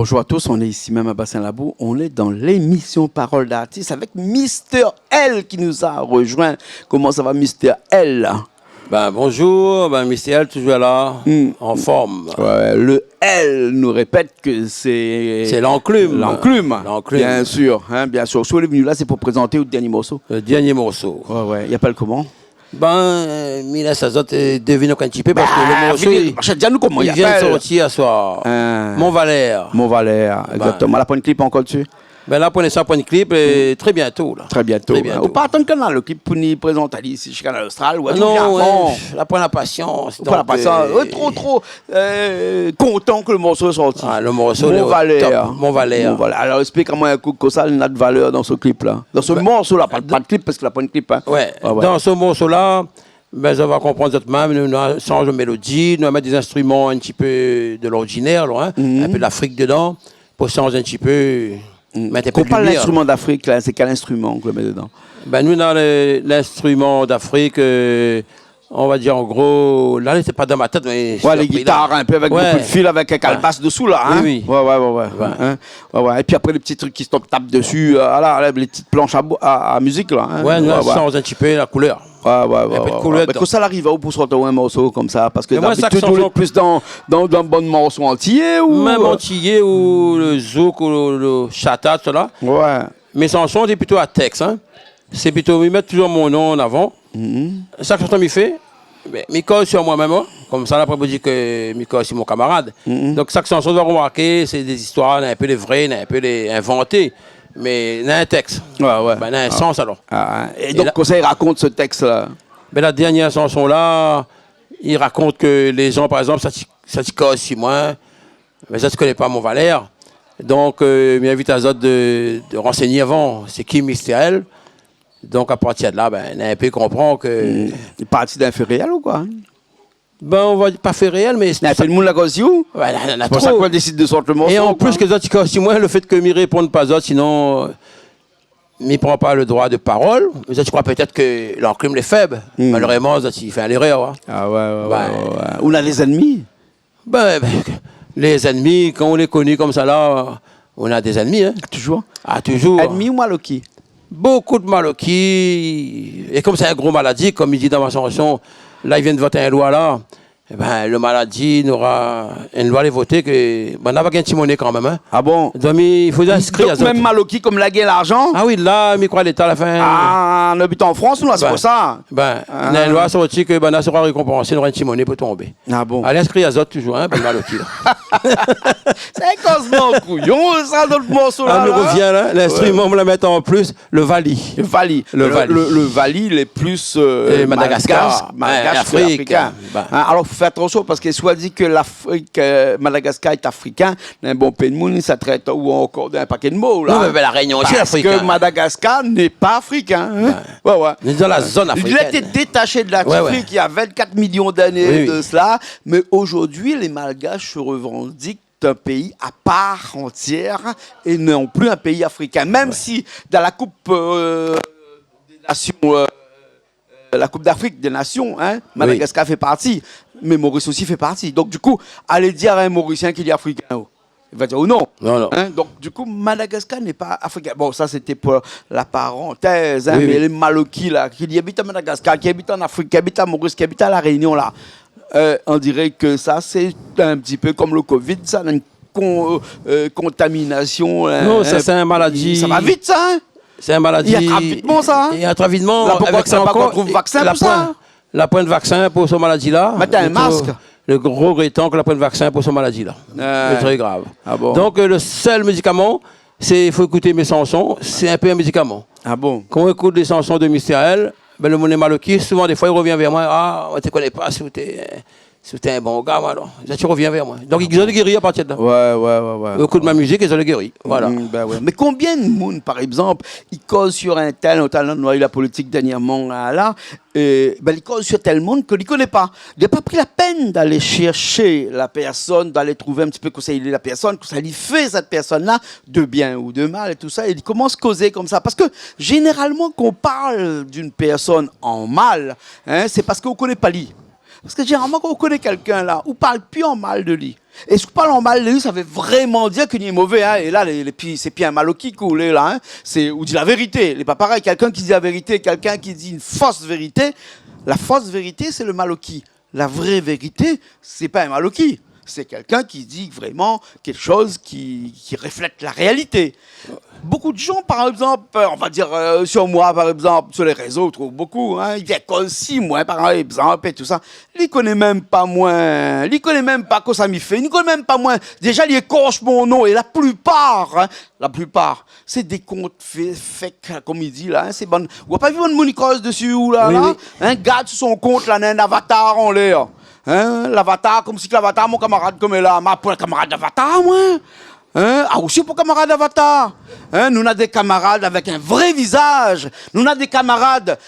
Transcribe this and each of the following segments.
Bonjour à tous, on est ici même à Bassin-Labou. On est dans l'émission Parole d'artiste avec Mister L qui nous a rejoint. Comment ça va, Mister L? Bonjour, Mister L toujours là, en forme. Ouais, le L nous répète que c'est... C'est l'enclume. L'enclume, bien sûr. Hein, bien sûr. Si vous êtes venu là, c'est pour présenter le dernier morceau. Le dernier morceau. Ouais, il appelle comment? Mila Sazot devine un petit peu parce que le morceau, dis-nous comment il vient de sortir à soir. Mont-Valère. Mont-Valère, exactement. La pointe clip encore dessus? Là, pour l'instant, point de clip, très bientôt. Là. Très bientôt. Ou pas attendre qu'on a le clip pour nous présenter ici chez Canal Austral. Non, la point la patience. Pas la patience. Trop content que le morceau est sorti. Le morceau, Mont-Valère. Alors, explique-moi un coup que ça a de valeur dans ce clip-là. Dans ce morceau-là, pas de clip parce que la point de clip. Hein. Ouais. Dans ce morceau-là, ça va comprendre exactement, nous changeons de mélodie, nous mettre des instruments un petit peu de l'ordinaire, un peu d'Afrique dedans, pour changer un petit peu. Quand on parle d'instrument d'Afrique, c'est quel instrument qu'on met dedans? Nous, dans l'instrument d'Afrique, on va dire en gros, là, c'est pas dans ma tête, mais... Ouais, les guitares, un peu avec beaucoup de fil, avec un calebasse dessous, là. Hein? Oui. Ouais. Et puis après, les petits trucs qui se tapent dessus, les petites planches à musique, là. Hein? Nous, on change un petit peu la couleur. Ouais. Mais quand ça arrive à où pour sortir un morceau comme ça? Parce que d'habitude, tu es plus dans un bon morceau entier ou... Même entier ou le zouk ou le chata, tout ça. Ouais. Mes chansons, c'est plutôt à texte. Hein. C'est plutôt, ils mettent toujours mon nom en avant. Chaque chanson m'y fait. Miko sur moi-même. Comme ça, après, vous dites que Miko, c'est mon camarade. Donc, chaque chanson, doit remarquer, c'est des histoires, un peu les vraies, un peu les inventées. Mais il y a un texte. Il y a un sens alors. Et donc, comment ça, il raconte ce texte-là? La dernière chanson-là, il raconte que les gens, par exemple, ça te cause sur moi, mais ça ne connaît pas Mont-Valère. Donc, il m'invite à Zot de renseigner avant c'est qui Mister L. Donc, à partir de là, on a un peu compris que. Il partit d'un fait réel ou quoi? On va pas fait réel, mais. C'est le monde la cause où? C'est pour ça qu'on décide de sortir le morceau. Et en plus, que Zot, il cause sur moi, le fait que m'y réponde pas Zot, sinon. Il ne prend pas le droit de parole. Mais ça, tu crois peut-être que l'enclume est faible. Malheureusement, il fait l'erreur. Ah ouais. On a les ennemis. Les ennemis, quand on les connaît comme ça, là, on a des ennemis. Hein. Toujours? Toujours. Ennemis ou maloki? Beaucoup de maloki. Et comme c'est une grosse maladie, comme il dit dans ma chanson, là, il vient de voter une loi là. Le maladie n'aura une loi de voter que on n'a pas gagné monnaie quand même. Hein. Ah bon? Donc il faut inscrire. Donc même Maloki comme la gagne l'argent? Ah oui, là, il croit l'État à la fin. On habite en France, nous, c'est pour ça. Il y a une loi sortie que on sera récompensé, on aura une monnaie pour tomber. Ah bon? Allez inscrire à Zot toujours, Maloki. C'est un cosmo couillon, ça, dans le morceau là. On revient là, l'instrument, on me la met en plus, le Vali. Le Vali, il est plus Madagascar, africain. Alors, faut faire attention parce que soit dit que l'Afrique, Madagascar est africain, un bon pays de monde, ça traite ou encore d'un paquet de mots. Là. Non, mais la Réunion aussi est africaine. Parce que Madagascar n'est pas africain. Ouais. Il est dans la zone africaine. Il a été détaché de l'Afrique il y a 24 millions d'années de cela, mais aujourd'hui, les Malgaches se revendiquent un pays à part entière et non plus un pays africain. Même si dans la Coupe des Nations, la Coupe d'Afrique des Nations, Madagascar fait partie, mais Maurice aussi fait partie. Donc du coup, allez dire à un Mauricien qu'il est africain. Il va dire ou non. Non. Donc du coup, Madagascar n'est pas africain. Bon, ça c'était pour la parenthèse, mais les Maloki là, qui habitent à Madagascar, qui habitent en Afrique, qui habitent à Maurice, qui habitent à La Réunion là, on dirait que ça c'est un petit peu comme le Covid, ça, une contamination. Non, ça c'est une maladie. Ça va vite ça. Hein? C'est une maladie. Il y a rapidement ça. Il y a rapidement. Là, pourquoi ça pas qu'on trouve vaccin pour ça? La pointe de vaccin pour cette maladie-là. Mais t'as un masque. Le gros regrettant que la pointe de vaccin pour cette maladie-là. C'est très grave. Ah bon? Donc le seul médicament, il faut écouter mes chansons, c'est un peu un médicament. Ah bon? Quand on écoute les chansons de Mister L, le monde est maloki, souvent des fois il revient vers moi, on ne te connaît pas si tu es un bon gars, alors. Là, tu reviens vers moi. Donc ils ont guéri à partir de là. Ouais. Au coup de ma musique, ils ont guéri. Voilà. Mais combien de monde, par exemple, ils causent sur un tel, on a eu la politique dernièrement là, ils causent sur tel monde qu'ils ne connaissent pas. Il n'a pas pris la peine d'aller chercher la personne, d'aller trouver un petit peu conseiller la personne, que ça lui fait cette personne-là de bien ou de mal et tout ça. Et il commence à causer comme ça. Parce que généralement, quand on parle d'une personne en mal, c'est parce qu'on ne connaît pas lui. Parce que généralement, quand on connaît quelqu'un là, on parle plus en mal de lui. Et si on parle en mal de lui, ça veut vraiment dire qu'il est mauvais. Hein. Et là, c'est plus un malo qui coule là. Hein. On dit la vérité. C'est pas pareil. Quelqu'un qui dit la vérité, quelqu'un qui dit une fausse vérité. La fausse vérité, c'est le maloki. La vraie vérité, c'est pas un maloki. C'est quelqu'un qui dit vraiment quelque chose qui reflète la réalité. Beaucoup de gens, par exemple, on va dire sur moi, par exemple, sur les réseaux, je trouve beaucoup, hein, ils viennent aussi, moi, par exemple, et tout ça. Ils ne connaissent même pas moi, ils ne connaissent même pas quoi ça m'y fait, ils ne connaissent même pas moi. Déjà, ils écorchent mon nom, et la plupart, c'est des comptes fake, comme il dit, là, hein, c'est bon. Vous n'avez pas vu mon monicose dessus, ou là, oui, là? Oui. Un gars sur son compte, là, un avatar en l'air. Hein, l'avatar, comme si l'avatar, mon camarade, comme est là, ma pour le camarade d'avatar, moi. Hein? Ah, aussi pour camarades d'avatar. Hein? Nous avons des camarades avec un vrai visage. Nous avons des camarades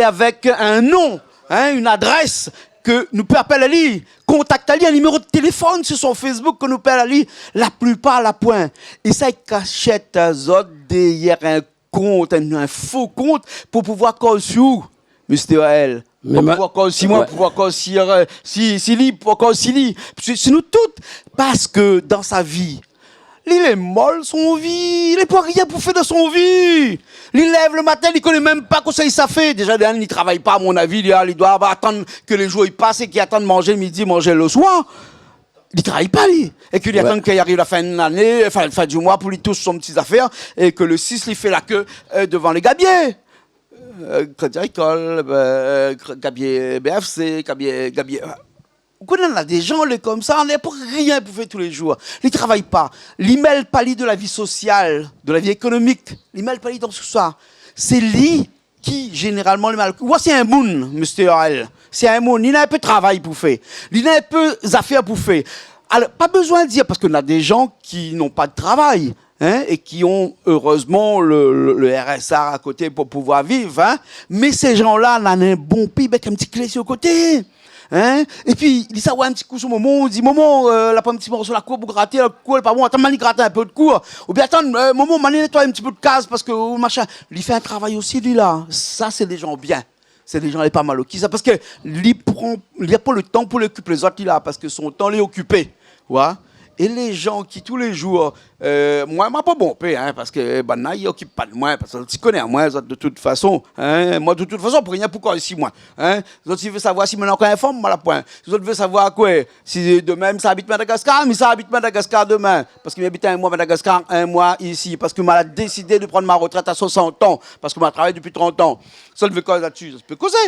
avec un nom, hein? Une adresse que nous pouvons appeler à lui. Contact à lui, un numéro de téléphone sur son Facebook que nous pouvons à lui. La plupart à la point. Et ça, ils cachent les autres derrière un compte, un faux compte pour pouvoir causer sur Mr. L. Pour pouvoir causer moi, pour pouvoir causer si lui, pour causer lui. C'est nous toutes. Parce que dans sa vie, il est molle son vie, il n'est pas rien pour faire de son vie. Il lève le matin, il connaît même pas quoi ça fait. Déjà, il ne travaille pas, à mon avis, il doit attendre que les jours ils passent et qu'il attend de manger le midi, manger le soir. Il ne travaille pas, lui. Et qu'il attend qu'il arrive la fin de l'année, enfin, la fin du mois pour lui toucher son petites affaires et que le 6, il fait la queue devant les gabiers. Crédit Agricole, gabier BFC, gabier. On a des gens comme ça, on n'est pour rien pour faire tous les jours. Ils ne travaillent pas. Ils ne mêlent pas de la vie sociale, de la vie économique. Ils ne mêlent pas dans tout ça. C'est lui qui, généralement, le mal. Voici un moun, Mr. L. C'est un moun. Il a un peu de travail pour faire. Il a un peu d'affaires pour faire. Alors, pas besoin de dire, parce qu'on a des gens qui n'ont pas de travail. Hein, et qui ont heureusement le RSA à côté pour pouvoir vivre. Hein, mais ces gens-là, on a un bon pays avec un petit clé sur le côté. Hein? Et puis, il dit ça, ouais, un petit coup sur Momo, on dit, Momo, là, pas un petit morceau sur la cour pour gratter, la cour, elle pas bon, attends, mani gratter un peu de cour. Ou bien, attends, Momo, mani nettoie un petit peu de case parce que, machin, il fait un travail aussi, lui, là. Ça, c'est des gens bien. C'est des gens, les pas mal qui ça, parce que, il n'y a pas le temps pour l'occuper les autres, là, parce que son temps, il est occupé. Ouais? Et les gens qui, tous les jours, moi, je pas bon paix, hein, parce que, ils n'occupent pas de moi, parce que tu connais à moi, de toute façon. Hein, moi, de toute façon, pour rien, pourquoi ici, moi. Hein, les autres, ils veulent savoir si je suis encore informe, moi, la point. Les autres veulent savoir quoi. Si demain, ça habite Madagascar, mais ça habite Madagascar demain. Parce qu'il m'habite un mois Madagascar, un mois ici. Parce que m'a décidé de prendre ma retraite à 60 ans. Parce que m'a travaillé depuis 30 ans. Ça, je veux causer là-dessus. Je peux causer.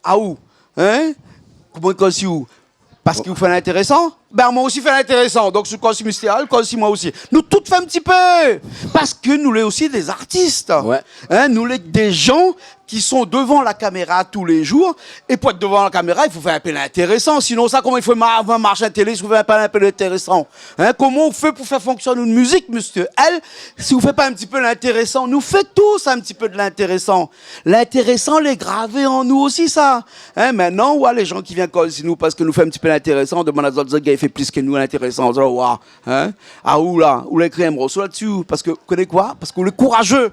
À où? Hein? Comment causer où? Parce que vous faites l'intéressant? Ben, moi aussi, fais l'intéressant. Donc, je suis aussi mystérieux, aussi moi aussi. Nous, toutes fait un petit peu. Parce que nous, les aussi des artistes. Ouais. Hein, nous, les des gens qui sont devant la caméra tous les jours. Et pour être devant la caméra, il faut faire un peu l'intéressant. Sinon, ça, comment il faut marcher à la télé si vous faites un peu l'intéressant? Hein, comment on fait pour faire fonctionner une musique, monsieur L? Si vous ne faites pas un petit peu l'intéressant, nous faites tous un petit peu de l'intéressant. L'intéressant, les gravé en nous aussi, ça. Hein, maintenant, ouais, les gens qui viennent causer nous parce que nous faisons un petit peu l'intéressant, demandent à d'autres gars, il fait plus que nous l'intéressant. Hein? Ah, où là? Où l'écrit un morceau là-dessus? Parce que, vous connaissez quoi? Parce qu'on est courageux.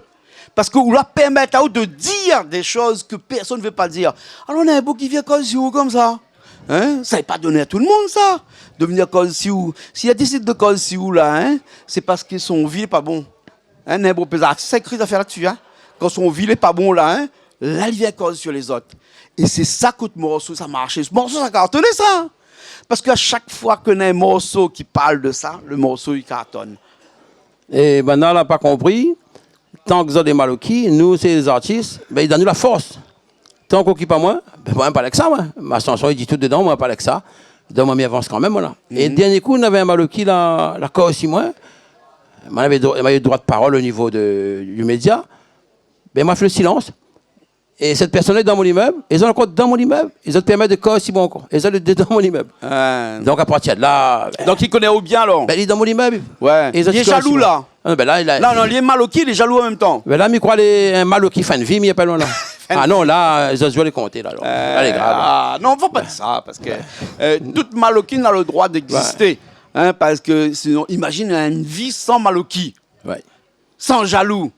Parce que vous leur permettez à eux de dire des choses que personne ne veut pas dire. Alors on a un beau qui vient causer comme ça. Hein? Ça n'est pas donné à tout le monde, ça. De venir causer ou. S'il a décidé de causer là, hein, c'est parce que son vie n'est pas bon. Hein, un beau pesard. C'est écrit d'affaire là-dessus. Hein? Quand son vie n'est pas bon là, hein, là il vient causer sur les autres. Et c'est ça que le morceau, ça marche. Ce morceau, ça cartonne ça. Parce qu'à chaque fois qu'on a un morceau qui parle de ça, le morceau il cartonne. Et maintenant, on n'a pas compris. Tant que vous avez des maloquis, nous, c'est les artistes, ben, ils donnent nous la force. Tant qu'on occupe pas moi, ben, moi, je parle avec ça, moi. Ma chanson, il dit tout dedans, moi, je parle avec ça. Donc, moi, je avance quand même, voilà. Et le dernier coup, on avait un maloquis, la cause aussi, moi. On avait le droit de parole au niveau du média. Ben, moi, je fais le silence. Et cette personne est dans mon immeuble, ils ont encore dans mon immeuble, ils ont permis de cause si bon encore. Ils ont dans mon immeuble. Donc, à partir de là. Ben, donc, il connaît au bien, alors? Ben, il est dans mon immeuble. Ouais. Il est jaloux, là. Ah, ben là, non, il est maloquis, il est jaloux en même temps. Ben là, il croit un maloquis fin de vie, mais il n'y a pas loin là. Ah non, là, ils ont joué les compter, là. Là, les grave. Ah, non, il ne faut pas dire ça, parce que toute maloquine a le droit d'exister. Ouais. Hein, parce que sinon, imagine une vie sans maloquis. Ouais. Sans jaloux.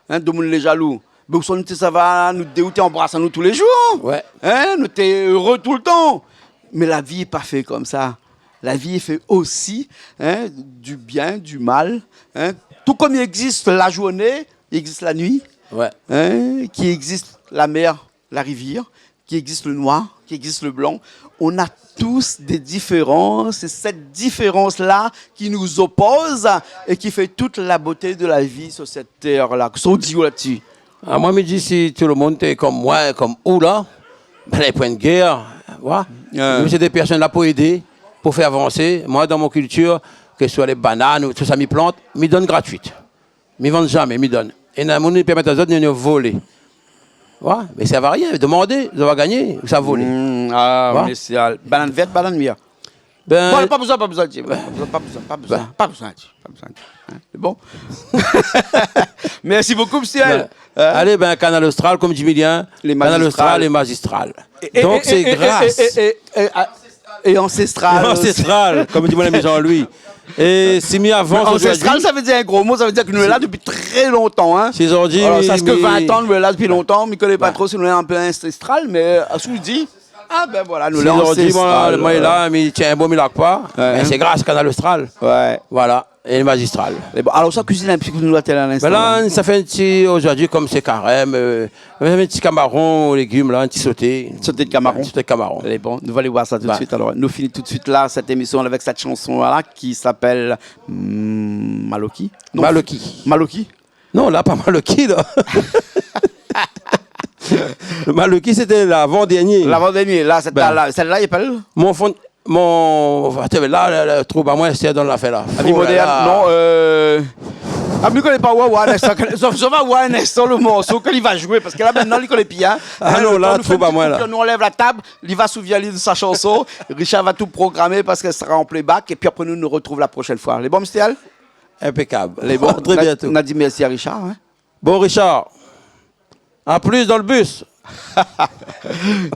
Hein, de les jaloux. Mais ça va nous dégoûter, embrasser nous tous les jours. Ouais. Hein, nous t'es heureux tout le temps. Mais la vie n'est pas faite comme ça. La vie est faite aussi du bien, du mal. Tout comme il existe la journée, il existe la nuit. Ouais. Qui existe la mer, la rivière, qui existe le noir, qui existe le blanc. On a tous des différences. C'est cette différence-là qui nous oppose et qui fait toute la beauté de la vie sur cette terre-là. Qu'est-ce qu'on dit là-dessus? Moi, je me dis, si tout le monde est comme moi, comme où là, ben, les points de guerre, voilà. C'est des personnes là pour aider, pour faire avancer. Moi, dans mon culture, que ce soit les bananes ou tout ça, mes plantes, me donnent gratuites. Me vendent jamais, me donnent. Et dans le monde, ils permettent aux autres de nous voler. Ouais, mais ça ne va rien. Demandez, vous allez gagner, ou ça va voler. Mais c'est banane verte, banane mire. Bon, pas besoin. Pas besoin. C'est bon. Merci beaucoup, monsieur. Allez, Canal Austral, comme dit Milien, Canal Austral et magistral. Donc, c'est grâce. Et ancestral. Ancestral, comme dit mon ami Jean-Louis. Et si mis avant. Ancestral, ça veut dire un gros mot, ça veut dire que nous sommes là depuis très longtemps. Hein. C'est aujourd'hui. Ça fait que 20 ans, nous sommes là depuis longtemps. Je ne connais pas trop si nous sommes un peu ancestral, mais à ce que je dis, ben voilà, nous sommes ancestral. Moi, là, mais tiens, bon, il n'a pas. C'est grâce à Canal Austral. Ouais. Voilà. Et le magistral. Bon, alors, ça cuisine un petit peu de nous à l'instant. Là, ça fait un petit, aujourd'hui, comme c'est carême, un petit camaron aux légumes, là, un petit sauté. Sauté de camaron. Sauté de camaron. Allez, bon, nous allons aller voir ça tout de suite. Alors, nous finissons tout de suite là, cette émission avec cette chanson-là qui s'appelle Maloki. Maloki. Non, là, pas Maloki, là. Le Maloki, c'était l'avant-dernier. L'avant-dernier, là, celle-là, il appelle là, trouve à moi, c'est dans l'affaire là. La vie moderne, non, je ne connais pas je vais voir un instant le morceau qu'il va jouer, parce que là, maintenant, il connaît bien. Ah non, là, trouve à moi, là. Nous, on lève la table, il va souvenir de sa chanson, Richard va tout programmer parce qu'elle sera en playback, et puis après, nous retrouvons la prochaine fois. Les bons, Mstial? Impeccable. Les bons, très bientôt. On a dit merci à Richard. Hein? Bon, Richard, en plus dans le bus.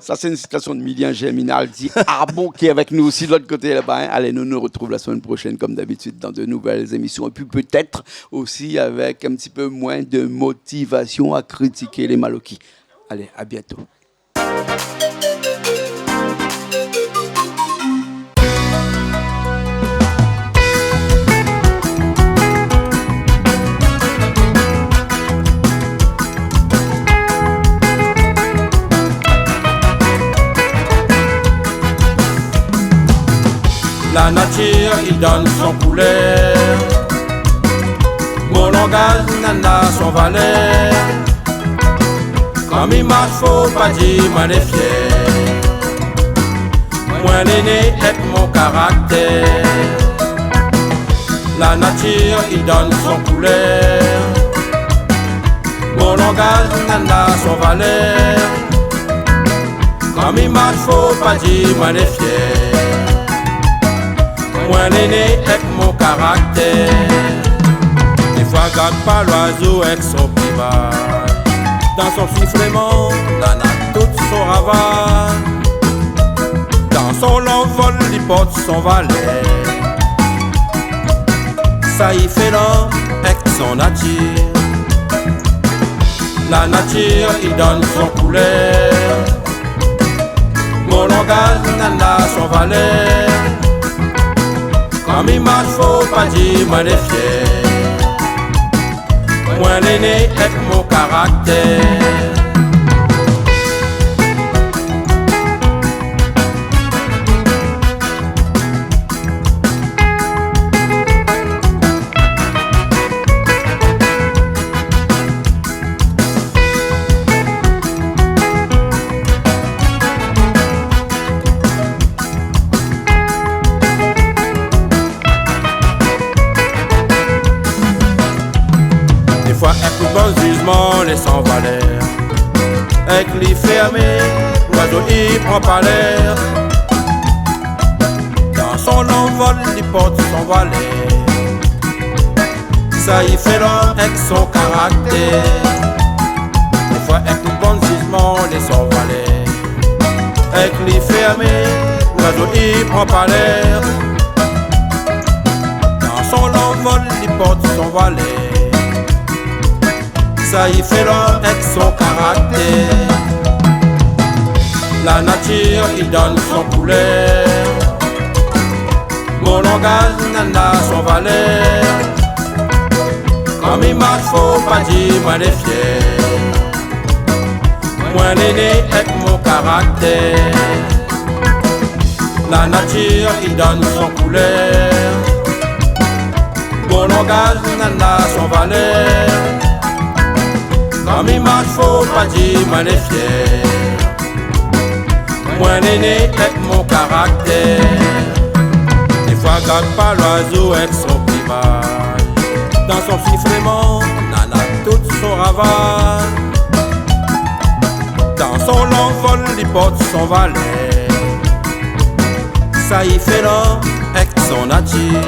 Ça, c'est une citation de Milien Germinal dit bon qui est avec nous aussi de l'autre côté là-bas. Hein. Allez, nous retrouvons la semaine prochaine, comme d'habitude, dans de nouvelles émissions. Et puis peut-être aussi avec un petit peu moins de motivation à critiquer les Malokis. Allez, à bientôt. La nature, il donne son couleur. Mon langage n'a son valeur. Comme il marche, faut pas dire, moi les fier. Moi l'aîné est mon caractère. La nature, il donne son couleur. Mon langage n'a son valeur. Comme il marche, faut pas dire, moi les fier. Moi l'aîné avec mon caractère. Des fois garde pas l'oiseau avec son primat. Dans son sifflement, dans tout son ravage. Dans son envol, il porte son valet. Ça y fait l'homme avec son nature. La nature, il donne son couleur. Mon langage n'a son valeur. Comme il marche, faut pas dire, moi les fier. Moi l'aîné avec mon caractère. Les sans valeur. Avec les fermés, l'oiseau il prend pas l'air. Dans son envol, il porte son valet. Ça y fait l'homme avec son caractère. Des fois avec le bon jugement, les sans valeur. Avec les fermés, l'oiseau il prend pas l'air. Dans son envol, il porte son valet. Ça y fait l'homme avec son caractère. La nature qui donne son couleur. Mon langage n'a son valeur. Comme il marche, faut pas dire moi les fiers. Moi l'aîné avec mon caractère. La nature qui donne son couleur. Mon langage n'a son valeur. Comme il marche, faut pas dire moi les fiers. Moi l'aîné avec mon caractère. Des fois garde pas l'oiseau avec son plumage. Dans son sifflement, nana tout son ravage. Dans son long vol, il porte son valet. Ça y fait l'homme avec son nature.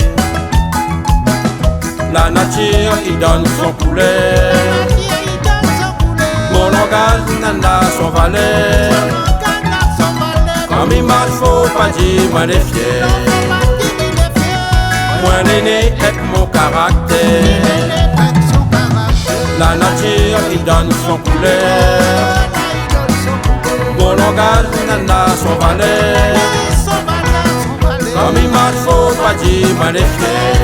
La nature qui donne son couleur. Mon langage n'a son valet. Comme il marche, faut pas dire moi les fiers. Moi l'aîné avec mon caractère. La nature qui donne son couleur. Mon langage n'a son valeur. Comme il marche, faut pas dire moi les fiers.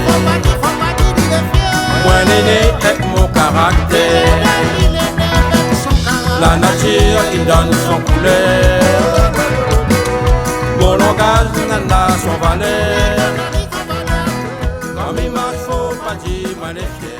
Moi l'aîné avec mon caractère. La nature qui donne son couleur. Mon langage n'a son valeur. Comme il marche, faut pas dire moi les fiers.